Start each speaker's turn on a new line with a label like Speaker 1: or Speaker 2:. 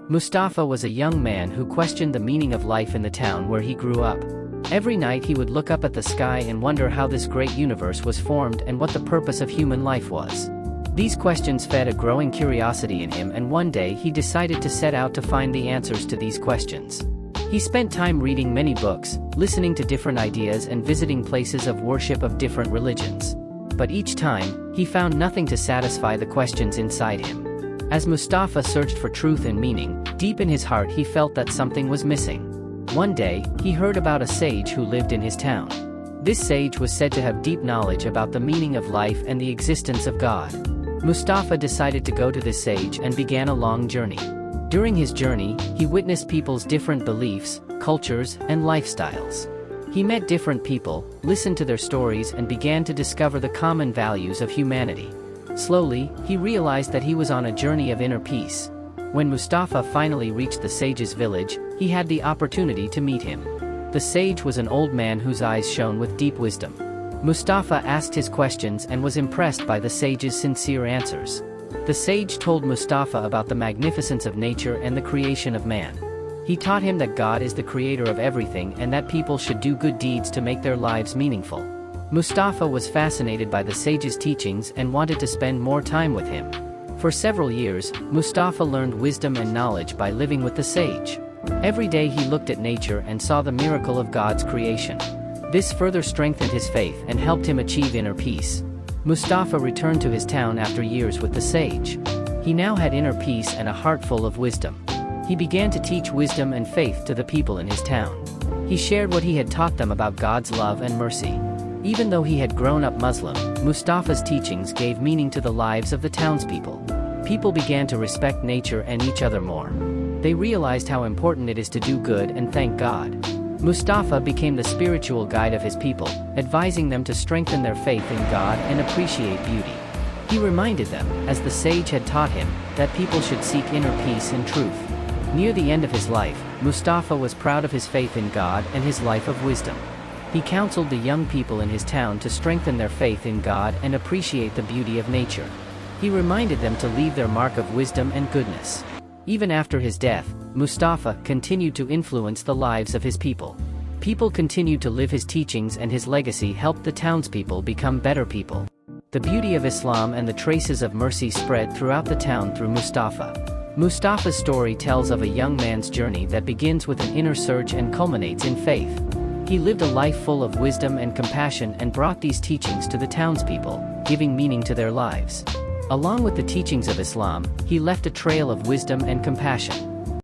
Speaker 1: Mustafa was a young man who questioned the meaning of life in the town where he grew up. Every night he would look up at the sky and wonder how this great universe was formed and what the purpose of human life was. These questions fed a growing curiosity in him, and one day he decided to set out to find the answers to these questions. He spent time reading many books, listening to different ideas and visiting places of worship of different religions. But each time, he found nothing to satisfy the questions inside him. As Mustafa searched for truth and meaning, deep in his heart he felt that something was missing. One day, he heard about a sage who lived in his town. This sage was said to have deep knowledge about the meaning of life and the existence of God. Mustafa decided to go to this sage and began a long journey. During his journey, he witnessed people's different beliefs, cultures, and lifestyles. He met different people, listened to their stories, and began to discover the common values of humanity. Slowly, he realized that he was on a journey of inner peace. When Mustafa finally reached the sage's village, he had the opportunity to meet him. The sage was an old man whose eyes shone with deep wisdom. Mustafa asked his questions and was impressed by the sage's sincere answers. The sage told Mustafa about the magnificence of nature and the creation of man. He taught him that God is the creator of everything and that people should do good deeds to make their lives meaningful. Mustafa was fascinated by the sage's teachings and wanted to spend more time with him. For several years, Mustafa learned wisdom and knowledge by living with the sage. Every day he looked at nature and saw the miracle of God's creation. This further strengthened his faith and helped him achieve inner peace. Mustafa returned to his town after years with the sage. He now had inner peace and a heart full of wisdom. He began to teach wisdom and faith to the people in his town. He shared what he had taught them about God's love and mercy. Even though he had grown up Muslim, Mustafa's teachings gave meaning to the lives of the townspeople. People began to respect nature and each other more. They realized how important it is to do good and thank God. Mustafa became the spiritual guide of his people, advising them to strengthen their faith in God and appreciate beauty. He reminded them, as the sage had taught him, that people should seek inner peace and truth. Near the end of his life, Mustafa was proud of his faith in God and his life of wisdom. He counseled the young people in his town to strengthen their faith in God and appreciate the beauty of nature. He reminded them to leave their mark of wisdom and goodness. Even after his death, Mustafa continued to influence the lives of his people. People continued to live his teachings, and his legacy helped the townspeople become better people. The beauty of Islam and the traces of mercy spread throughout the town through Mustafa. Mustafa's story tells of a young man's journey that begins with an inner search and culminates in faith. He lived a life full of wisdom and compassion and brought these teachings to the townspeople, giving meaning to their lives. Along with the teachings of Islam, he left a trail of wisdom and compassion.